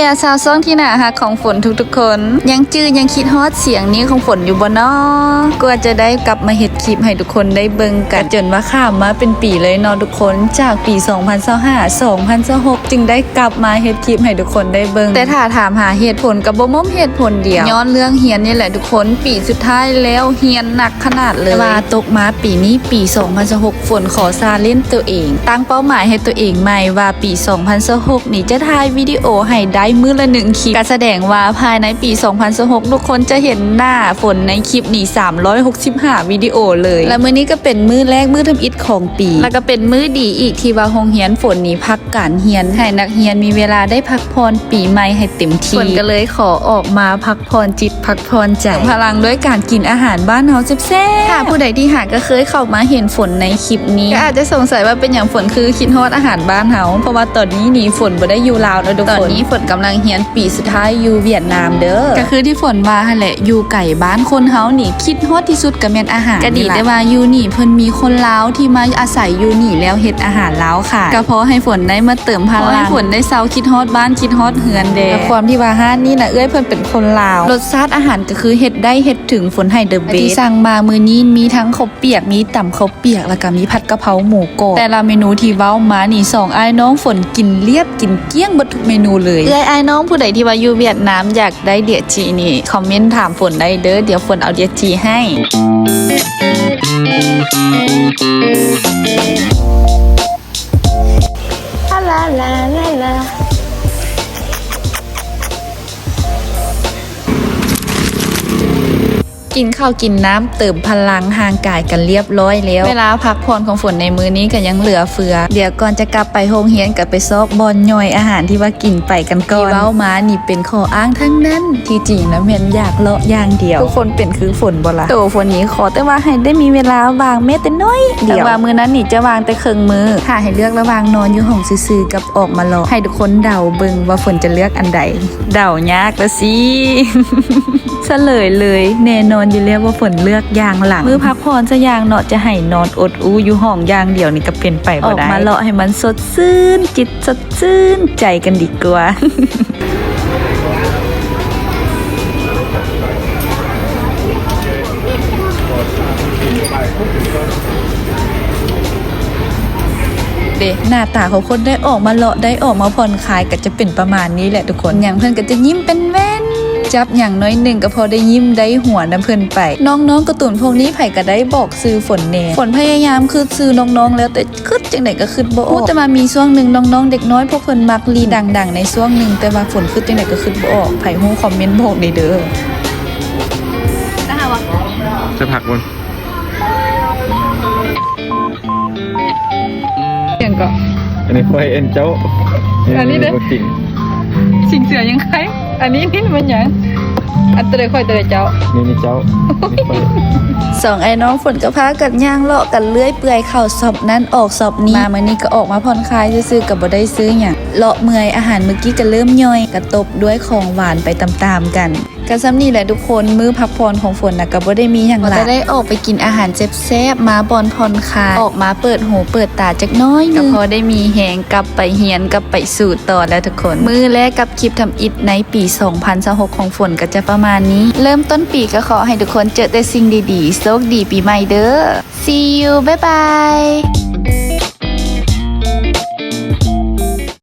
ยร์ชาวซ่องที่หน่าฮักของฝนทุกๆคนยังยังคิดฮอดเสียงนี้ของฝนอยู่บ่เนาะกว่าจะได้กลับมาเฮ็ดคลิปให้ทุกคนได้เบิ่งกันจนว่าข้ามมาเป็นปีเลยเนาะทุกคนจากปี 2025 2026 จึงได้กลับมาเฮ็ดคลิปให้ทุกคนได้เบิ่งแต่ถ้าถามหาเหตุผลก็บ่ม่อมเหตุผลเดียวย้อนเรื่องเฮียนนี่แหละทุกคนปีสุดท้ายแล้วเฮียนหนักขนาดเลยว่าตกมาปีนี้ปี 2026 ฝนขอซาเล่นตัวเองตั้งเป้าหมายให้ตัวเองใหม่ว่าปี 2026 นี้จะถ่ายวิดีโอให้ได้มื้อละ1คลิปก็แสดงว่าภายในปี 2026 ทุกคนจะเห็นหน้าฝนในคลิปนี้365วิดีโอเลยและมื้อนี้ก็เป็นมื้อแรกมื้อทำอิฐของปีแล้วก็เป็นมื้อดีอีกที่ว่าโรงเรียนฝนนี้พักการเรียนให้นักเรียนมีเวลาได้พักผ่อนปีใหม่ให้เต็มที่ฝนก็เลยขอออกมาพักผ่อนจิตพักผ่อนใจพลังด้วยการกินอาหารบ้านเฮาแซ่บๆถ้าผู้ใดที่หาก็เคยเข้ามาเห็นฝนในคลิปนี้ก็อาจจะสงสัยว่าเป็นอย่างฝนคือคิดฮอดอาหารบ้านเฮาเพราะว่าตอนนี้นี่ฝนบ่ได้อยู่ลาวแล้วทุกคนตอนนี้ฝนกำลังเรียนปีสุดท้ายอยู่เวียดนามเด้อก็คือที่ฝนว่าหั่นแหละอยู่ไก่บ้านคนเฮานี่คิดฮอดที่สุดก็แม่นอาหารก็ดีแต่ว่าอยู่นี่เพิ่นมีคนลาวที่มาอาศัยอยู่นี่แล้วเฮ็ดอาหารลาวค่ะก็เพราะให้ฝนได้มาเติมพลังให้ฝนได้เซาคิดฮอดบ้านคิดฮอดเฮือนเด้และความที่ว่าห้านนี่น่ะเอ้ยเพิ่นเป็นคนลาวรสชาติอาหารก็คือเฮ็ดได้เฮ็ดถึงฝนให้เดอะเบสที่สั่งมามื้อนี้มีทั้งข้าวเปียกมีตำข้าวเปียกแล้วก็มีผัดกะเพราหมูกรอบแต่ละเมนูที่เว้ามานี่2อ้ายน้องฝนกินเรียบกินเกลี้ยงหมดทุกเมนูเลยอ้ายน้องผู้ใดที่ว่าอยู่เวียดนามอยากได้เดียจีนี่คอมเมนต์ถามฝนได้เด้อเดี๋ยวฝนเอาเดียจีให้ลาลาลาลากินข้าวกินน้ำเติมพลังห่างกายกันเรียบร้อยแล้วเวลาพักผ่อนของฝนในมื้อนี้ก็ยังเหลือเฟือเดี๋ยวก่อนจะกลับไปโรงเรียนก็ไปซอกบอลย่อยอาหารที่ว่ากินไปกันก่อนที่เว้ามานี่เป็นข้ออ้างทั้งนั้นที่จริงแล้วแม่นอยากเลาะอย่างเดียวทุกคนเป็นคือฝนบ่ล่ะโตฝนนี้ขอแต่ว่าให้ได้มีเวลาวางแม้แต่น้อยเดียวแต่ว่ามื้อนั้นนี่จะวางแต่ครึ่งมื้อถ้าให้เลือกระหว่างนอนอยู่ห้องซื่อๆกับออกมาเลาะให้ทุกคนเดาเบิ่งว่าฝนจะเลือกอันใดเดายากละสิ เฉลยเลยแน่นอนอยู่แล้วว่าฝนเลือกอย่างหลังมือพักผ่อนซะอย่างเนาะจะให้นอนอดอู้อยู่ห้องอย่างเดียวนี่ก็เป็นไปบ่ได้ออกมาเลาะให้มันสดชื่นจิตสดชื่นใจกันดีกว่า หน้าตาของคนได้ออกมาเลาะได้ออกมาผ่อนคลายก็จะเป็นประมาณนี้แหละทุกคนอย่างเพื่อนก็จะยิ้มเป็นแว่นจับอย่างน้อยหนึ่งก็พอได้ยิ้มได้หัวน้ำเพื่อนไปน้องๆการ์ตูนพวกนี้ไผ่ก็ได้บอกซื้อฝนแน่ฝนพยายามคือซื้อน้องๆแล้วแต่คืดจังไหนก็คืดบ่ออกแต่มามีช่วงหนึ่งน้องๆเด็กน้อยพวกเพิ่นมักลีดังๆในช่วงหนึ่งแต่ว่าฝนคืดจังไหนก็คืดบ่ออกไผ่ฮู้คอมเมนต์บอกได้เด้อจะผักบนอย่างก็อันนี้ไฟเอ็นเจ้าอันนี้เด้อสิงเสือยังไงอันนี้นี่มันยังอันตัวใดค่อยตัวใดเจ้านี่เจ้าสองไอ้น้องฝนก็พากันย่างเลาะกันเลื่อยเปื่อยเข่าสอบนั้นออกสอบนี้มาเมื่อนี้ก็ออกมาผ่อนคลายซื้อๆกับบ่ได้ซื้ออย่างเลาะเมื่อยอาหารเมื่อกี้ก็เริ่มย่อยกระตบด้วยของหวานไปตามๆกันก็ซ้ำนี่แหละทุกคนมื้อพักผ่อนของฝนน่ะก็บ่ได้มีอย่างหลายจะได้ออกไปกินอาหารแซ่บๆมาบอนผ่อนคลายออกมาเปิดหูเปิดตาจักน้อยนึงก็พอได้มีแหงกลับไปเฮียนกลับไปสู่ต่อแล้วทุกคนมื้อแรกกับคลิปทำอิฐในปี 2026 ของฝนก็จะประมาณนี้เริ่มต้นปีก็ขอให้ทุกคนเจอแต่สิ่งดีๆโชคดีปีใหม่เด้อ See you bye bye